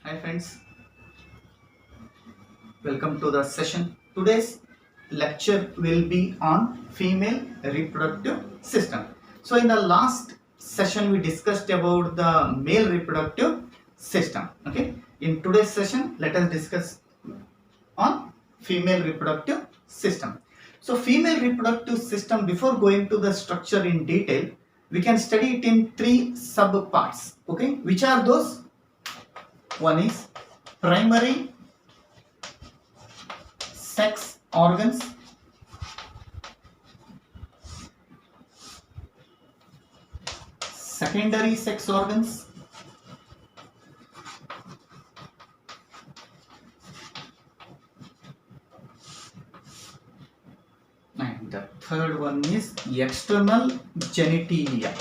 Hi friends, welcome to the session. Today's lecture will be on female reproductive system. So in the last session we discussed about the male reproductive system. Okay. In today's session let us discuss on female reproductive system. So female reproductive system, before going to the structure in detail, we can study it in three sub parts. Okay. Which are those? One is primary sex organs, secondary sex organs, and the third one is external genitalia.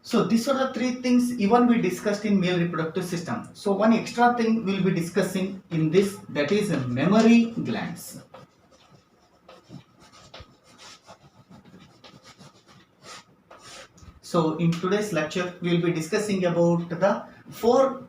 So these are the three things even we discussed in male reproductive system. So one extra thing we'll be discussing in this, that is mammary glands. So in today's lecture we will be discussing about the four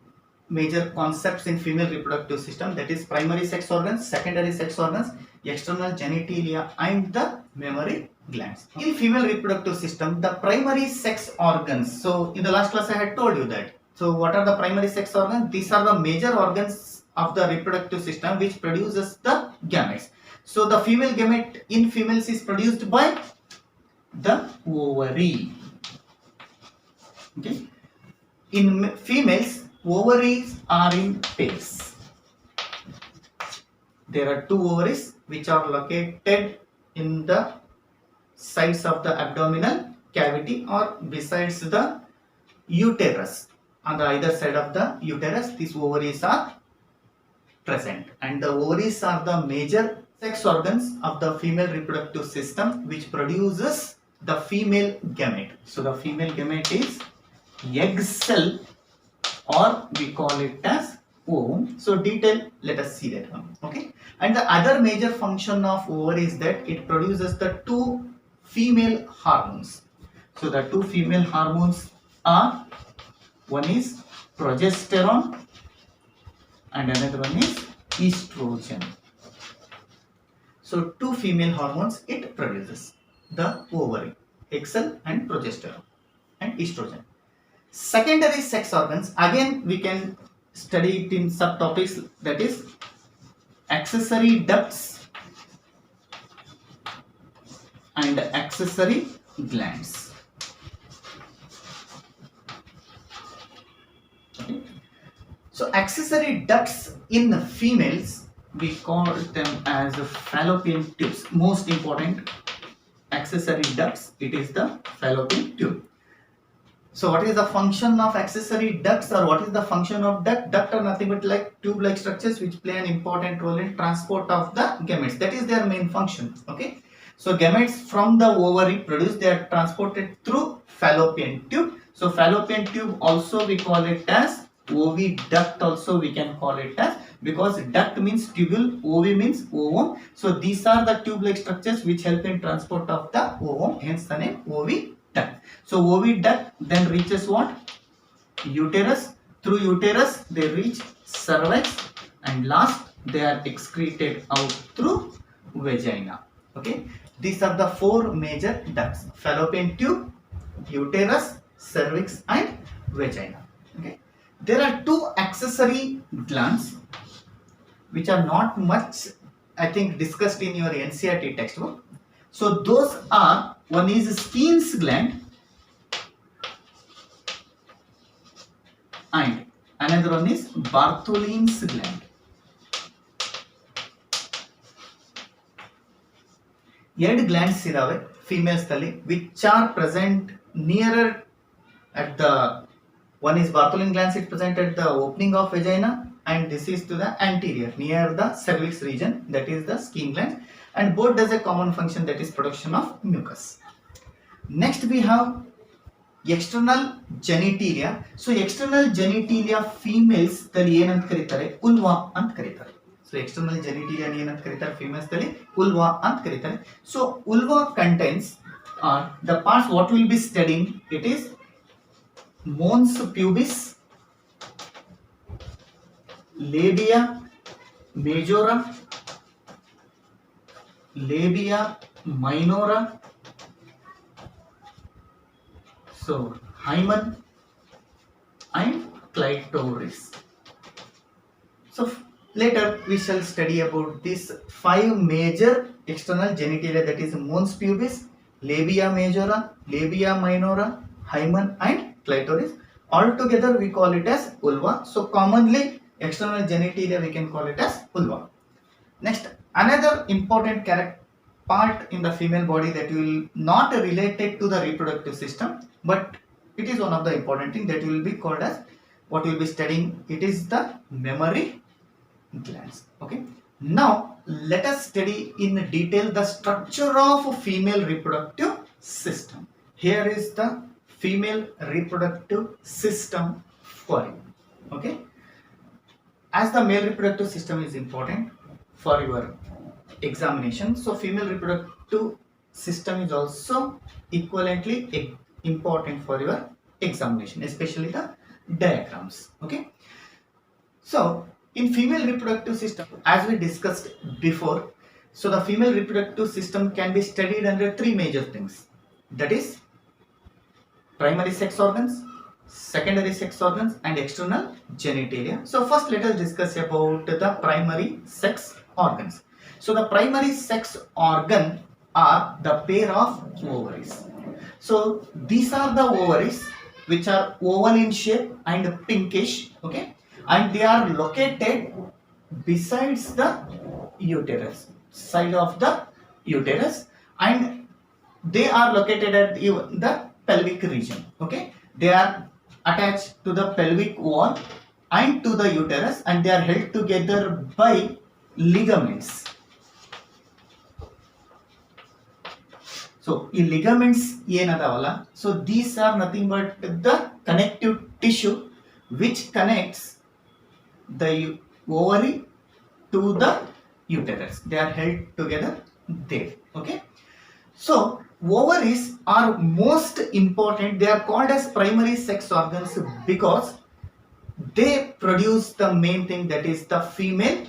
major concepts in female reproductive system, that is primary sex organs, secondary sex organs, external genitalia and the mammary glands. In female reproductive system, the primary sex organs, so in the last class I had told you that. So what are the primary sex organs? These are the major organs of the reproductive system which produces the gametes. So the female gamete in females is produced by the ovary. Okay. In females, ovaries are in pairs. There are two ovaries which are located in the sides of the abdominal cavity or besides the uterus. On the either side of the uterus, these ovaries are present, and the ovaries are the major sex organs of the female reproductive system which produces the female gamete. So the female gamete is egg cell, or we call it as ovum. So detail, let us see that one. Okay. And the other major function of ovary is that it produces the two female hormones. So the two female hormones are, one is progesterone and another one is estrogen. So two female hormones it produces, the ovary, egg cell and progesterone and estrogen. Secondary sex organs, again we can study it in subtopics, that is accessory ducts and accessory glands. Okay. So accessory ducts in females, we call them as fallopian tubes. Most important accessory ducts, it is the fallopian tube. So what is the function of accessory ducts, or what is the function of duct? Duct are nothing but like tube-like structures which play an important role in transport of the gametes. That is their main function. Okay. So gametes from the ovary produced, they are transported through fallopian tube. So fallopian tube also we call it as oviduct, also we can call it as, because duct means tubule, ovi means ovum. So these are the tube-like structures which help in transport of the ovum, hence the name oviduct. So oviduct then reaches what? Uterus. Through uterus they reach cervix, and last they are excreted out through vagina. Okay. These are the four major ducts: fallopian tube, uterus, cervix and vagina. Okay. There are two accessory glands which are not much, I think, discussed in your NCERT textbook. So those are, one is Skene's gland and another one is Bartholin's gland. ಎರಡು glands ಇದಾವೆ females ನಲ್ಲಿ which are present nearer at the, one is Bartholin glands, it present at the opening of vagina, and this is to the anterior near the cervix region, that is the Skene gland, and both does a common function, that is production of mucus. Next we have external genitalia. So external genitalia females ದಲ್ಲಿ ಏನಂತ ಕರೀತಾರೆ? ಉಲ್ವಾ ಅಂತ ಕರೀತಾರೆ. So external ಜೆನಿಟೇಲಿಯಾ ಏನಂತ ಕರೀತಾರೆ females ದಲ್ಲಿ vulva ಅಂತ ಕರೀತಾರೆ. So vulva contains the parts what will be studying, it is mons pubis, labia majora, labia minora, so hymen and clitoris. So later we shall study about these 5 major external genitalia, that is mons pubis, labia majora, labia minora, hymen and clitoris. All together we call it as vulva. So commonly external genitalia we can call it as vulva. Next, another important part in the female body that will not related to the reproductive system, but it is one of the important thing that will be called as, what we will be studying, it is the mammary glands. Okay, now let us study in detail the structure of female reproductive system. Here is the female reproductive system for you. Okay, as the male reproductive system is important for your examination, so female reproductive system is also equivalently important for your examination, especially the diagrams. Okay, so in female reproductive system, as we discussed before, so the female reproductive system can be studied under 3 major things, that is primary sex organs, secondary sex organs and external genitalia. So first let us discuss about the primary sex organs. So the primary sex organ are the pair of ovaries. So these are the ovaries which are oval in shape and pinkish. Okay, and they are located besides the uterus, side of the uterus, and they are located at the pelvic region. Okay, they are attached to the pelvic wall and to the uterus, and they are held together by ligaments. So ಈ ligaments ಏನದಾವಲ್ಲ, so these are nothing but the connective tissue which connects the ovary to the uterus. They are held together there. Okay, so ovaries are most important. They are called as primary sex organs because they produce the main thing, that is the female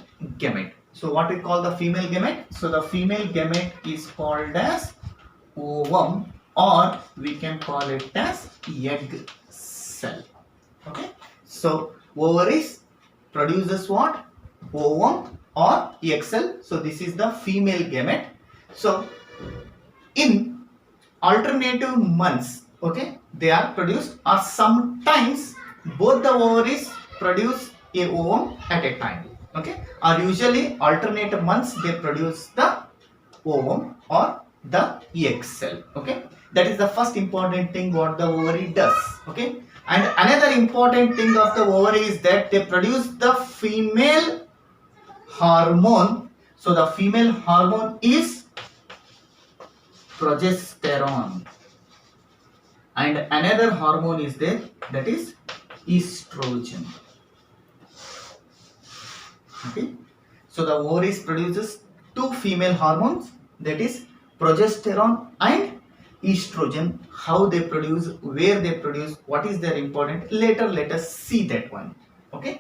gamete. So what we call the female gamete? So the female gamete is called as ovum, or we can call it as egg cell. Okay, so ovaries produces what? Ovum or egg cell. So this is the female gamete. So in alternative months, okay, they are produced, or sometimes both the ovaries produce a ovum at a time. Okay, or usually alternate months they produce the ovum or the egg cell. Okay, that is the first important thing what the ovary does. Okay, and another important thing of the ovary is that they produce the female hormone. So the female hormone is progesterone, and another hormone is there, that is estrogen. Okay, so the ovaries produces 2 female hormones, that is progesterone and estrogen. How they produce, where they produce, what is their important, later let us see that one. Okay,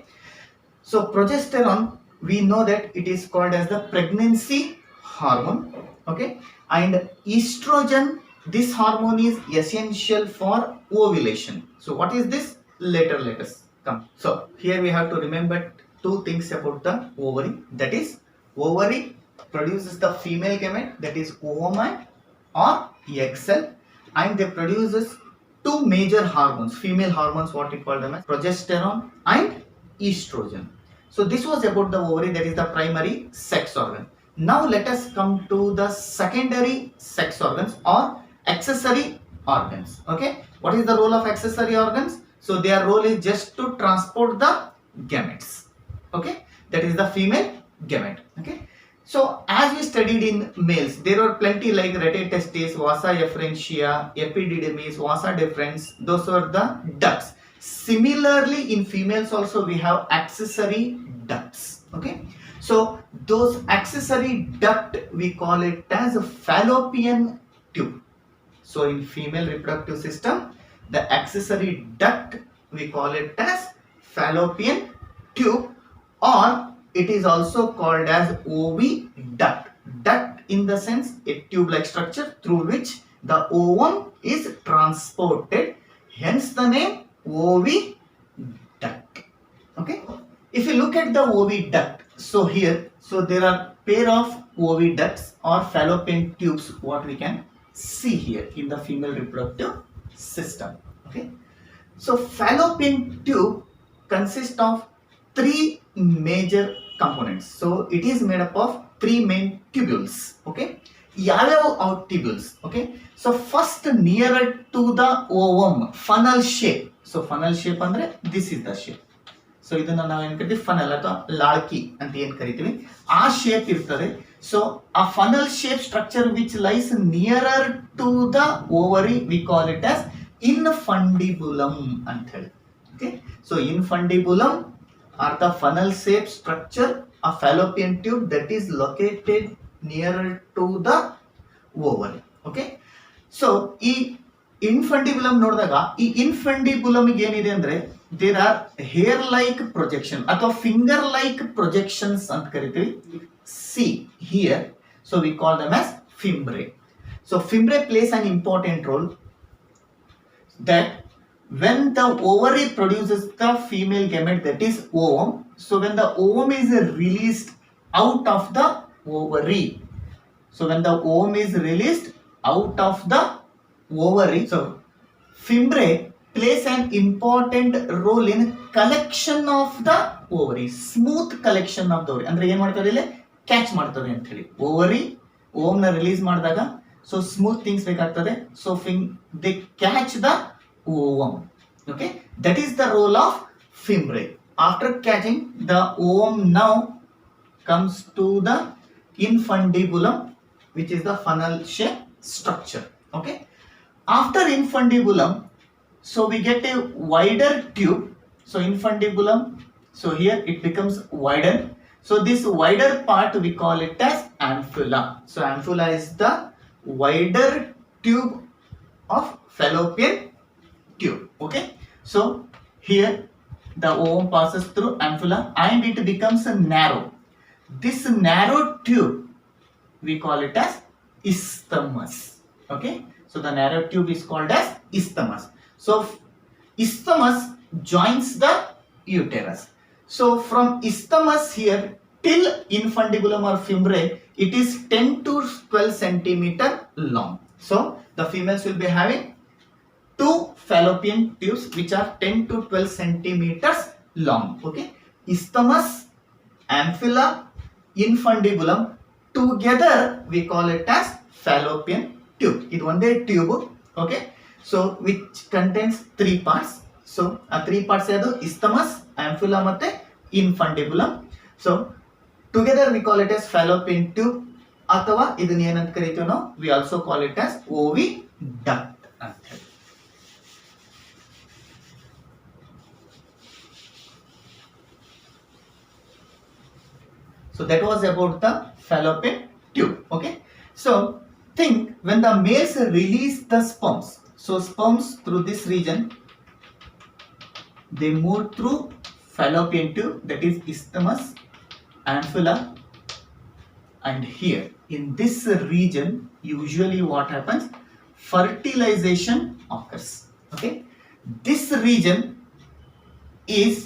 so progesterone, we know that it is called as the pregnancy hormone. Okay, and estrogen, this hormone is essential for ovulation. So what is this, later let us come. So here we have to remember 2 things about the ovary, that is ovary produces the female gamete, that is ovum or egg cell, and they produces 2 major hormones, female hormones, what we call them as progesterone and estrogen. So this was about the ovary, that is the primary sex organ. Now let us come to the secondary sex organs or accessory organs. Okay, what is the role of accessory organs? So their role is just to transport the gametes. Okay, that is the female gamete. Okay, so as we studied in males, there were plenty like rete testis, vasa efferentia, epididymis, vasa deferens. Those are the ducts. Similarly in females also we have accessory ducts. Okay, So those accessory duct, we call it as a fallopian tube. So in female reproductive system, the accessory duct, we call it as fallopian tube, or it is also called as oviduct. Duct in the sense a tube-like structure through which the ovum is transported. Hence the name oviduct. Okay. If you look at the oviduct, so here, so there are pair of oviducts or fallopian tubes. What we can see here in the female reproductive system. Okay. So fallopian tube consists of three major components. So it is made up of three main tubules. Okay. Yav tubules. Okay. So first nearer to the ovum, funnel shape. So funnel shape andre this is the shape. So ಇದನ್ನ ನಾವು ಏನ್ ಕರಿತೀವಿ funnel ಅಥವಾ ಲಾಳ್ಕಿ ಅಂತ ಏನ್ ಕರಿತೀವಿ ಆ shape ಇರ್ತದೆ. ಸೊ ಆ funnel shape structure which lies nearer to the ovary we call it as infundibulum ಅಂತ ಹೇಳಿ. Okay, so infundibulum are the funnel shape structure ಆ fallopian tube that is located nearer to the ovary. Okay, so ಈ infundibulum ನೋಡಿದಾಗ ಈ infundibulum ಏನಿದೆ ಅಂದ್ರೆ there are hair like projection ಅಥವಾ finger like projections ಅಂತ ಕರಿತೀವಿ. See here, so we call them as fimbriae. So fimbriae plays an important role that when the ovary produces the female gamete, that is ovum, so when the ovum is released out of the ovary, so when the ovum is released out of the ovary, so fimbriae plays an important role in collection of the ovary, smooth collection of the ovary. ಅಂದ್ರೆ ಏನು ಮಾಡ್ತಾರೆ ಇಲ್ಲಿ catch ಮಾಡ್ತಾರೆ ಅಂತ ಹೇಳಿ. Ovary ohm ನ release ಮಾಡಿದಾಗ so smooth things ಬೇಕಾಗ್ತದೆ. So they catch the ovum. Okay, that is the role of fimbriae. After catching, the ovum now comes to the infundibulum, which is the funnel shape structure. Okay, after infundibulum, so we get a wider tube. So infundibulum, so here it becomes wider. So this wider part we call it as ampulla. So ampulla is the wider tube of fallopian tube. Okay, so here the ovum passes through ampulla and it becomes a narrow. This narrow tube we call it as isthmus. Okay, so the narrow tube is called as isthmus. So isthmus joins the uterus. So from isthmus here till infundibulum or fimbriae, it is 10 to 12 centimeter long. So the females will be having two fallopian tubes which are 10 to 12 centimeters long. Okay, isthmus, ampulla, infundibulum, together we call it as fallopian tube. It one day tube. Okay, so which contains three parts. So a three parts are the isthmus, ampulla ಮತ್ತೆ infundibulum. So together we call it as fallopian tube ಅಥವಾ ಇದನ್ನ ಏನಂತ ಕರೀತೀವಿ ನಾವು, we also call it as oviduct ಅಂತ ಹೇಳಿ. So that was about the fallopian tube. Okay, so think when the males release the sperms, so sperms through this region, they move through fallopian tube, that is isthmus, ampulla, and here in this region usually what happens, fertilization occurs. Okay, this region is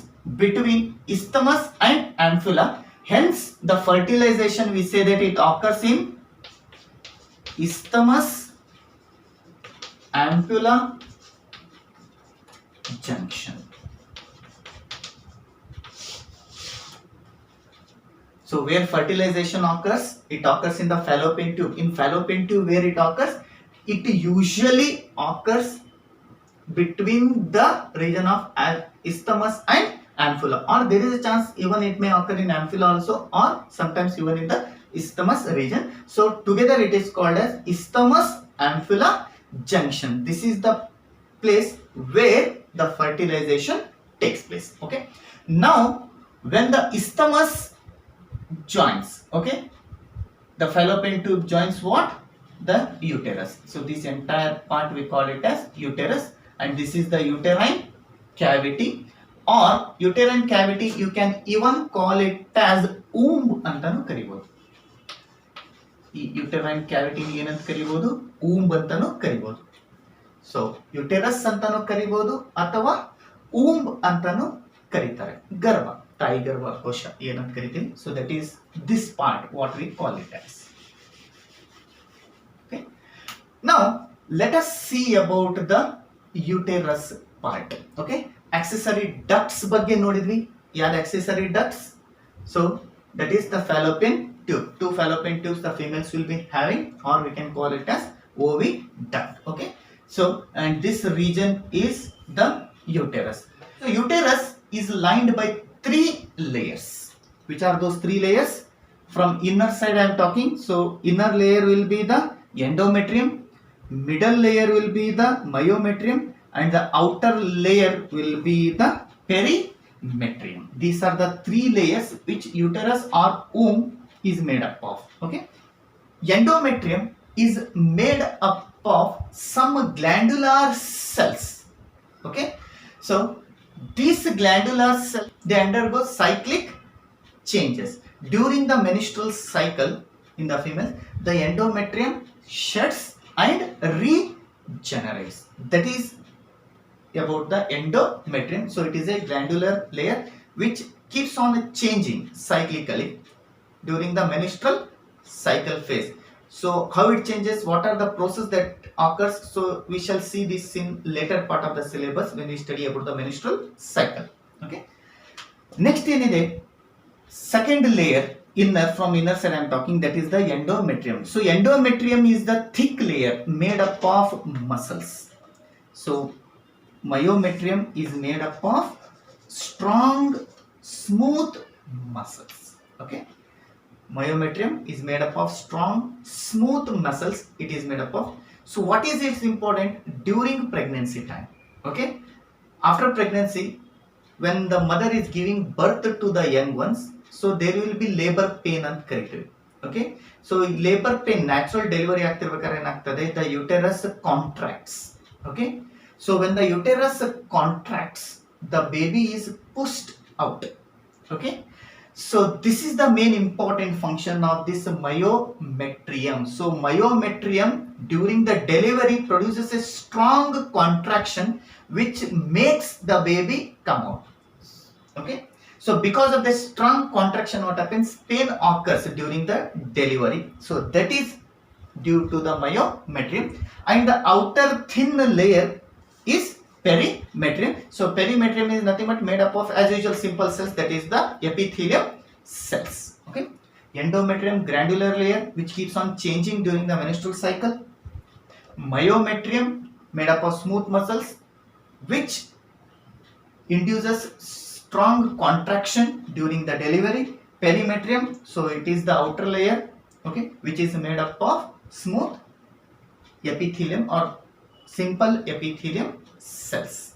between isthmus and ampulla. Hence, the fertilization we say that it occurs in isthmus ampulla junction. So, where fertilization occurs, it occurs in the fallopian tube. In fallopian tube, where it occurs, it usually occurs between the region of isthmus and ampulla, or there is a chance even it may occur in ampulla also, or sometimes even in the isthmus region. So together it is called as isthmus ampulla junction. This is the place where the fertilization takes place. Okay, now when the isthmus joins. Okay, the fallopian tube joins what? The uterus. So this entire part we call it as uterus, and this is the uterine cavity, or uterine cavity you can even call it as womb ಅಂತಾನು ಕರಿಬಹುದು. ಈ uterine cavity ಏನಂತ ಕರಿಬಹುದು? womb ಅಂತಾನು ಕರಿಬಹುದು. So uterus ಅಂತಾನು ಕರಿಬಹುದು ಅಥವಾ womb ಅಂತಾನು ಕರೀತಾರೆ. ಗರ್ಭ, ತಾಯಿ ಗರ್ಭಕೋಶ ಏನಂತ ಕರಿತೀವಿ. So that is this part what we call it as. Okay, now let us see about the uterus part. Okay, accessory ducts ಬಗ್ಗೆ ನೋಡಿದ್ವಿ. ಯಾವ್ದು accessory ducts? So that is the fallopian tube. Two fallopian tubes the females will be having, or we can call it as oviduct. Okay, so and this region is the uterus. So uterus is lined by three layers. Which are those three layers? From inner side I am talking. So inner layer will be the endometrium, middle layer will be the myometrium, and the outer layer will be the perimetrium. These are the three layers which uterus or womb is made up of. Okay, endometrium is made up of some glandular cells. Okay, so these glandular cells, they undergo cyclic changes during the menstrual cycle. In the female, the endometrium sheds and regenerates. That is about the endometrium. So it is a glandular layer which keeps on changing cyclically during the menstrual cycle phase. So how it changes, what are the process that occurs? So we shall see this in later part of the syllabus when we study about the menstrual cycle. Okay, next ಏನಇದೆ, second layer, inner, from inner side I am talking, that is the endometrium. So endometrium is the thick layer made up of muscles. So myometrium is made up of strong smooth muscles. Okay, myometrium is made up of strong smooth muscles. It is made up of. So what is its important? During pregnancy time. Okay, after pregnancy, when the mother is giving birth to the young ones, so there will be labor pain ಅಂತ ಕರಿತೀವಿ. Okay, so labor pain, natural delivery ಆಗ್ತಿರ್ಬೇಕಾದ್ರೆ ಏನಾಗ್ತದೆ, the uterus contracts. Okay, so when the uterus contracts, the baby is pushed out. Okay, so this is the main important function of this myometrium. So myometrium during the delivery produces a strong contraction which makes the baby come out. Okay, so because of the strong contraction, what happens? Pain occurs during the delivery. So that is due to the myometrium, and the outer thin layer is perimetrium. So perimetrium is nothing but made up of, as usual, simple cells, that is the epithelium cells. Okay, endometrium, glandular layer which keeps on changing during the menstrual cycle. Myometrium made up of smooth muscles which induces strong contraction during the delivery. Perimetrium, so it is the outer layer, okay, which is made up of smooth epithelium or simple epithelium cells.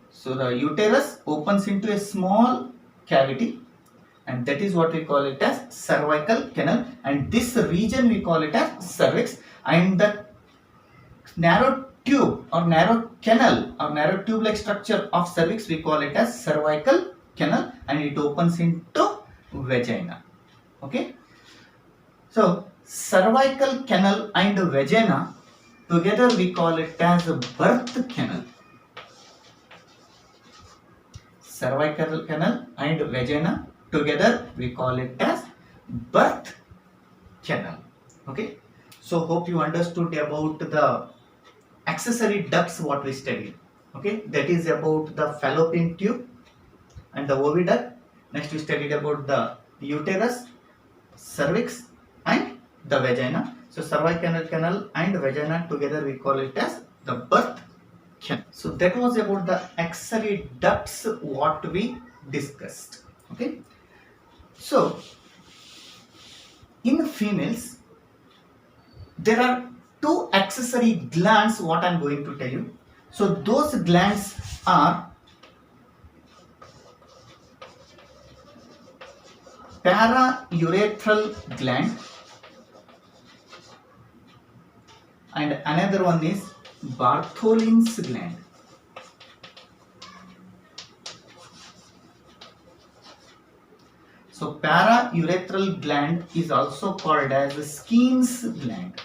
So the uterus opens into a small cavity, and that is what we call it as cervical canal, and this region we call it as cervix, and the narrow tube or narrow canal or narrow tube like structure of cervix we call it as cervical canal, and it opens into vagina. Okay, so cervical canal and vagina together we call it as birth canal. Cervical canal and vagina together we call it as birth canal. Okay, so hope you understood about the accessory ducts what we studied. Okay, that is about the fallopian tube and the oviduct. Next we studied about the uterus, cervix and the vagina. So cervical canal and vagina together we call it as the birth canal. So that was about the accessory ducts what we discussed. Okay, so in females there are two accessory glands what I am going to tell you. So those glands are paraurethral gland, and another one is Bartholin's gland. So paraurethral gland is also called as Skene's gland.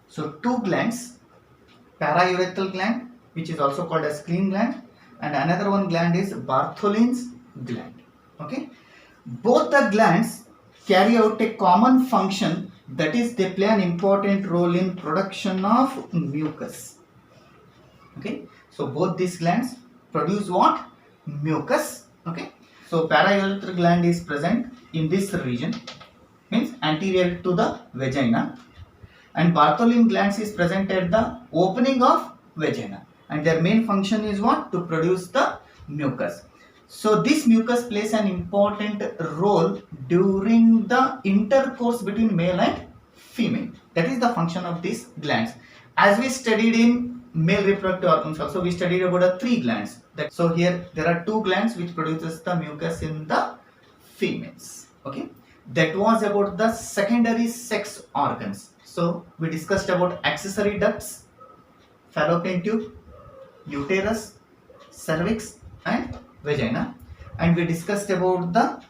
So two glands, paraurethral gland, which is also called as Skene gland, and another one gland is Bartholin's gland. Okay, both the glands carry out a common function, that is they play an important role in production of mucus. Okay, so both these glands produce what? Mucus. Okay, so paraurethral gland is present in this region, means anterior to the vagina, and Bartholin glands is present at the opening of vagina, and their main function is what? To produce the mucus. So this mucus plays an important role during the intercourse between male and female. That is the function of these glands. As we studied in male reproductive organs also, we studied about 3 glands. So here there are 2 glands which produces the mucus in the females. Okay, that was about the secondary sex organs. So we discussed about accessory ducts, fallopian tube, uterus, cervix and vagina, and we discussed about the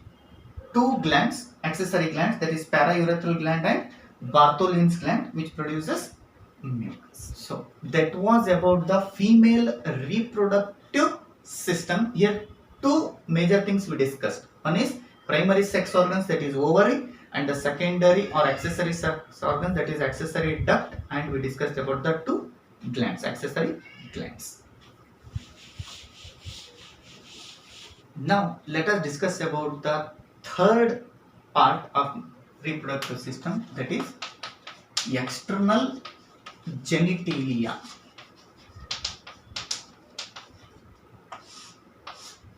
2 glands, accessory glands, that is paraurethral gland and Bartholin's gland, which produces mucus. So that was about the female reproductive system. Here 2 major things we discussed. One is primary sex organs, that is ovary, and the secondary or accessory sex organs, that is accessory duct, and we discussed about the 2 glands, accessory glands. Now let us discuss about the third part of reproductive system, that is external genitalia.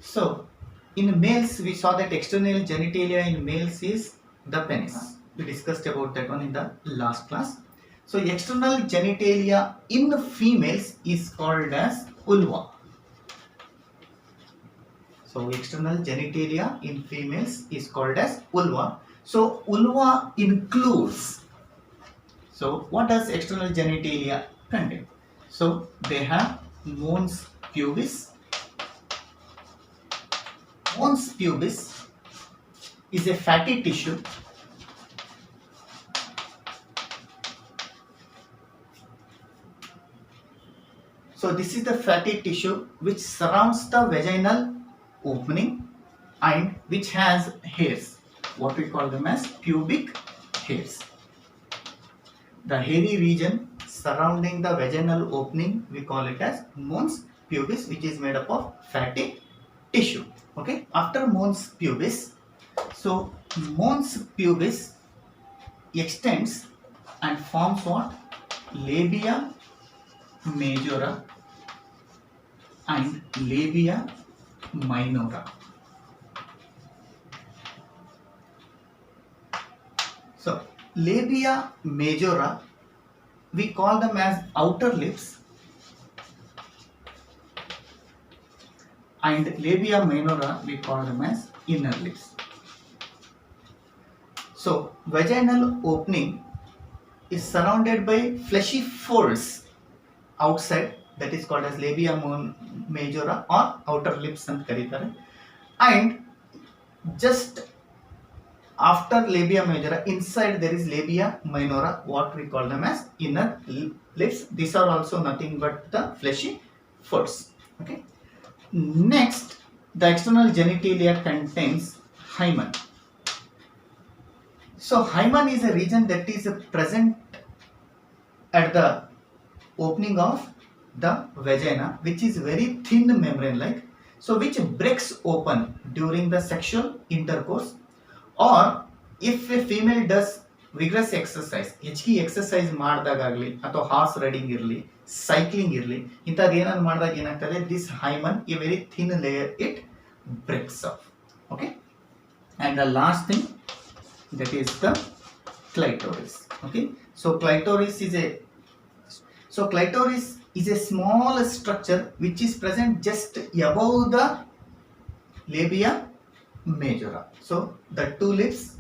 So in males we saw that external genitalia in males is the penis. We discussed about that one in the last class. So external genitalia in females is called as vulva. So external genitalia in females is called as vulva. So vulva includes, so what does external genitalia contain? So they have mons pubis. Mons pubis is a fatty tissue so this is the fatty tissue which surrounds the vaginal opening and which has hairs, what we call them as pubic hairs. The hairy region surrounding the vaginal opening, we call it as mons pubis, which is made up of fatty tissue. Okay, after mons pubis, so mons pubis extends and forms what? Labia majora and labia minora. So labia majora, we call them as outer lips, and labia minora we call them as inner lips. So vaginal opening is surrounded by fleshy folds outside, that is called as labia majora or outer lips ಅಂತ ಕರೀತಾರೆ, and just after labia majora inside there is labia minora, what we call them as inner lips. These are also nothing but the fleshy folds. Okay, next the external genitalia contains hymen. So hymen is a region that is present at the opening of the vagina, which is very thin membrane like, so which breaks open during the sexual intercourse, or if a female does vigorous exercise, ಹೆಚ್ಚಿಗೆ exercise ಮಾಡಿದಾಗಲಿ ಅಥವಾ horse riding ಇರಲಿ, cycling ಇರಲಿ, ಇಂಥದ್ದು ಏನಾದ್ರು ಮಾಡಿದಾಗ ಏನಾಗ್ತದೆ, this hymen a very thin layer it breaks off. Okay, and the last thing, that is the clitoris. Okay, so clitoris is a small structure which is present just above the labia majora. So the two lips,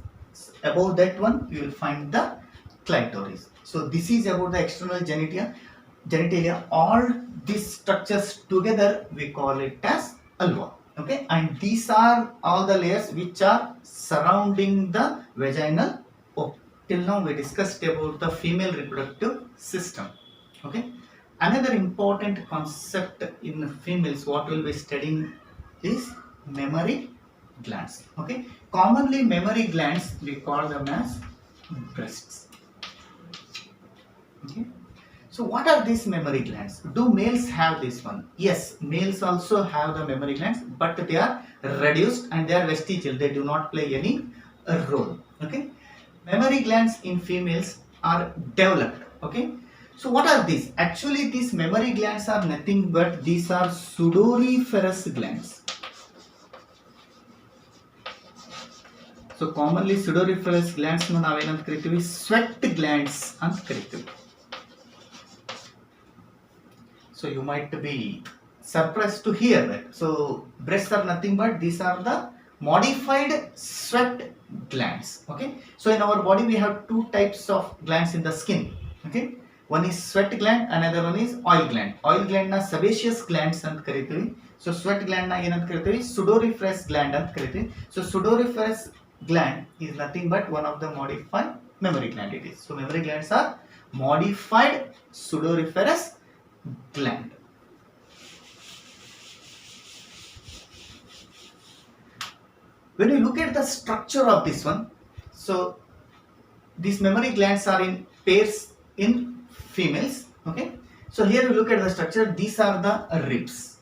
above that one you will find the clitoris. So this is about the external genitalia. All these structures together we call it as vulva. Okay, and these are all the layers which are surrounding the vaginal opening. Till now we discussed about the female reproductive system. Okay, another important concept in females what we'll be studying is mammary glands. Okay, commonly mammary glands we call them as breasts. Okay, so what are these mammary glands? Do males have this one? Yes, males also have the mammary glands, but they are reduced and they are vestigial. They do not play any role. Okay, mammary glands in females are developed. Okay, so what are these? Actually, these mammary glands are nothing but these are sudoriferous glands. So commonly sudoriferous glands nu navenant karitivi sweat glands ant karitivi. So you might be surprised to hear that. So breasts are nothing but these are the modified sweat glands. Okay, so in our body we have two types of glands in the skin. Okay, one is sweat gland, another one is oil gland. Oil gland na sebaceous glands ant karitivi. So sweat gland na enant karitivi sudoriferous gland ant karitivi. So sudoriferous gland is nothing but one of the modified mammary gland it is. So mammary glands are modified sudoriferous gland. When you look at the structure of this one, so these mammary glands are in pairs in females. Okay, so here you look at the structure. These are the ribs.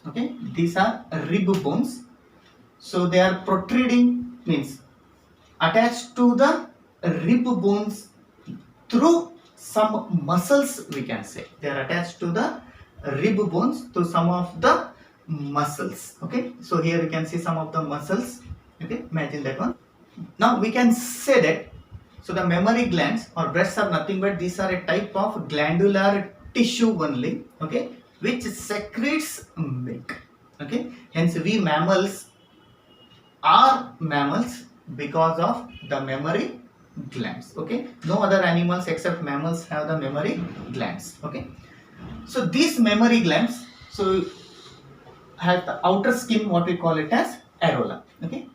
Okay, these are rib bones. So they are protruding, means attached to the rib bones through some muscles, we can say. They are attached to the rib bones through some of the muscles. Okay, so here you can see some of the muscles. Okay, imagine that one. Now we can say that, so the mammary glands or breasts are nothing but these are a type of glandular tissue only. Okay, which secretes milk. Okay, hence we mammals are mammals because of the mammary glands. Okay, no other animals except mammals have the mammary glands. Okay, so these mammary glands so have the outer skin what we call it as areola. Okay,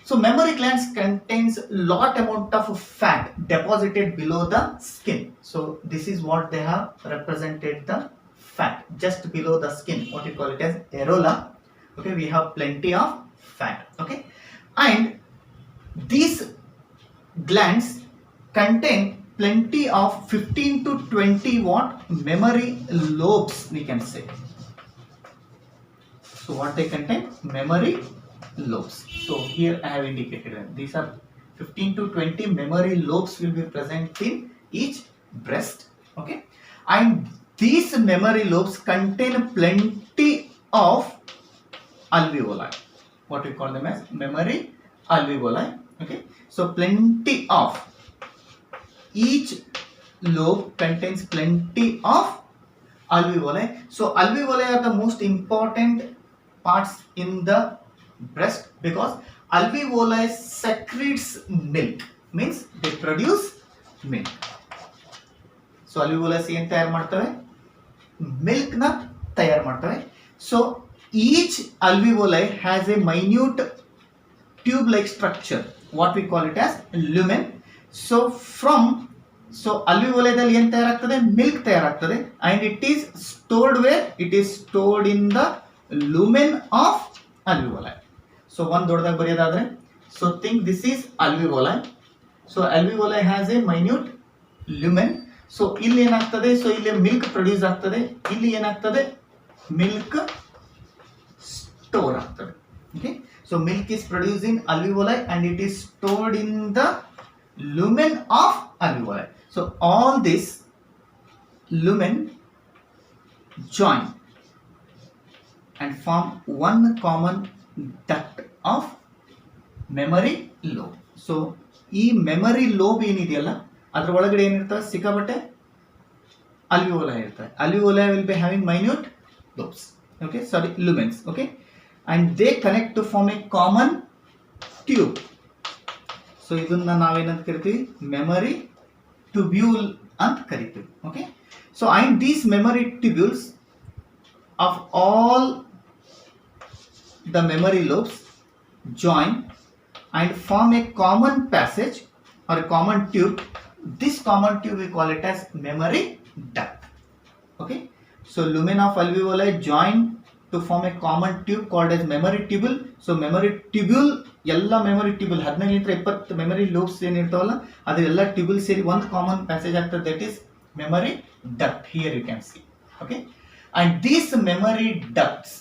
so mammary glands contains lot amount of fat deposited below the skin. So this is what they have represented, the fat just below the skin, what we call it as areola. Okay, we have plenty of fat. Okay, and these glands contain plenty of 15 to 20 what mammary lobes, we can say. So what they contain? Mammary lobes. So here I have indicated that these are 15 to 20 mammary lobes will be present in each breast. Okay, and these mammary lobes contain plenty of alveoli, what we call them as mammary alveoli. Okay, so plenty of, each lobe contains plenty of alveoli. So alveoli are the most important parts in the breast because alveoli secretes milk, means they produce milk. So alveoli ಏನು ತಯಾರು ಮಾಡ್ತವೆ? Milk na ತಯಾರು ಮಾಡ್ತವೆ. So each alveoli has a minute tube like structure, what we call it as lumen. So alveoli dalli ಏನು ತಯಾರಾಗ್ತದೆ? milk ತಯಾರಾಗ್ತದೆ and it is stored where? It is stored in the lumen of alveoli. So one ದೊಡ್ಡದಾಗಿ ಬರೆಯೋದಾದ್ರೆ, so think this is alveoli. So alveoli has a minute lumen. So ಇಲ್ಲಿ ಏನಾಗ್ತದೆ? So ಇಲ್ಲಿ milk produce ಆಗ್ತದೆ, ಇಲ್ಲಿ ಏನಾಗ್ತದೆ? milk store ಆಗ್ತದೆ. Okay, so milk is produced in alveoli and it is stored in the lumen of alveoli. So all this lumen join and form one common duct of memory lobe. So ಈ memory lobe ಏನಿದೆಯಲ್ಲ ಅದರ ಒಳಗಡೆ ಏನಿರ್ತದೆ? ಸಿಕ್ಕಾಪಟ್ಟೆ alveoli ಇರ್ತದೆ. Alveoli will be having minute lobes. Okay, sorry, lumens. Okay, and they connect to form a common tube. So ಇದನ್ನ ನಾವೇನಂತ ಕರಿತೀವಿ, memory tubule ಅಂತ ಕರಿತೀವಿ. Okay, so and these memory tubules of all the memory lobes join and form a common passage or a common tube. This common tube we call it as memory duct. Okay, so lumen of alveoli join to form a common tube called as memory tubule. So memory tubule, ಎಲ್ಲ memory tubule 15 20 memory lobes ಏನಿರ್ತಾವಲ್ಲ ಅದು ಎಲ್ಲ tubule ಸೇರಿ ಒಂದು common passage ಆಗ್ತದೆ, that is memory duct. Here you can see. Okay, and these memory ducts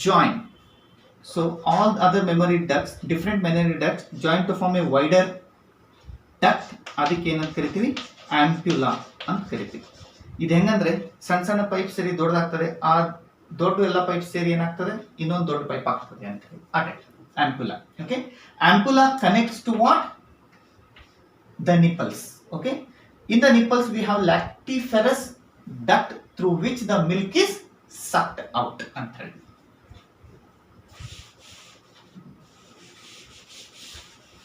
join. So all other memory ducts, different memory ducts join to form a wider duct. ಅದಕ್ಕೆ ಏನಂತ ಕರಿತೀವಿ, ampulla ಅಂತ ಕರಿತೀವಿ. ಇದು ಹೆಂಗಂದ್ರೆ ಸಣ್ಣ ಸಣ್ಣ ಪೈಪ್ ಸೇರಿ ದೊಡ್ಡದಾಗ್ತದೆ, ಆ ದೊಡ್ಡ ಎಲ್ಲ ಪೈಪ್ ಸೇರಿ ಏನಾಗ್ತದೆ, ಇನ್ನೊಂದು ದೊಡ್ಡ ಪೈಪ್ ಆಗ್ತದೆ ಅಂತ ಹೇಳಿ ಆ type ampulla. Okay, ampulla connects to what? The nipples. Okay, in the nipples we have lactiferous duct through which the milk is sucked out.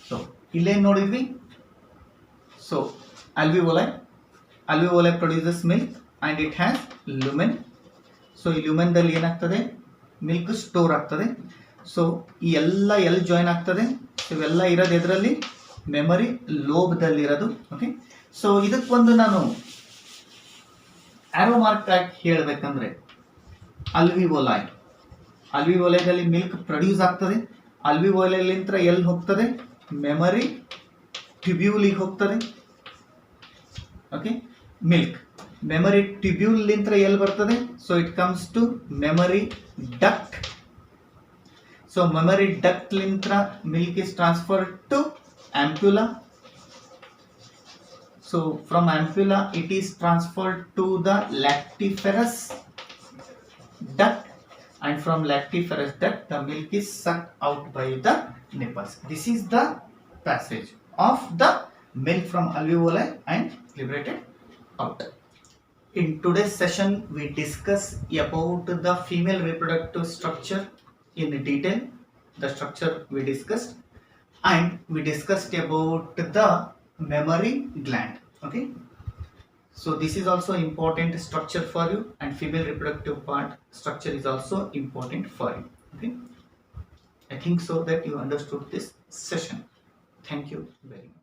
So ille nodidvi. So alveoli produces milk and it has lumen. So ಈ lumen ದಲ್ಲಿ ಏನಾಗ್ತದೆ, milk store ಆಗ್ತದೆ. So ಈ ಎಲ್ಲ ಎಲ್ಲಿ join ಆಗ್ತದೆ, ಇವೆಲ್ಲ ಇರೋದು ಇದರಲ್ಲಿ ಮೆಮೊರಿ ಲೋಬ್ದಲ್ಲಿ ಇರೋದು. ಓಕೆ, ಸೊ ಇದಕ್ಕೊಂದು ನಾನು ಆರೋ ಮಾರ್ಕ್ ಆಗಿ ಹೇಳಬೇಕಂದ್ರೆ ಅಲ್ವಿವೋಲೈದಲ್ಲಿ ಮಿಲ್ಕ್ ಪ್ರೊಡ್ಯೂಸ್ ಆಗ್ತದೆ. ಅಲ್ವಿವೋಲೈಲಿಂದ ಎಲ್ಲಿ ಹೋಗ್ತದೆ, ಮೆಮೊರಿ ಟ್ಯೂಬ್ಯೂಲಿಗೆ ಹೋಗ್ತದೆ. ಓಕೆ, ಮಿಲ್ಕ್ ಮೆಮೊರಿ ಟ್ಯೂಬ್ಯೂಲಿಂದ ಎಲ್ಲಿ ಬರ್ತದೆ, so it comes to memory duct. So memory duct lintra milk is transferred to ampulla. So from ampulla it is transferred to the lactiferous duct, and from lactiferous duct the milk is sucked out by the nipples. This is the passage of the milk from alveoli and liberated out. In today's session we discuss about the female reproductive structure in detail, the structure we discussed, and we discussed about the mammary gland. Okay, so this is also important structure for you, and female reproductive part structure is also important for you. Okay, I think so that you understood this session. Thank you very much.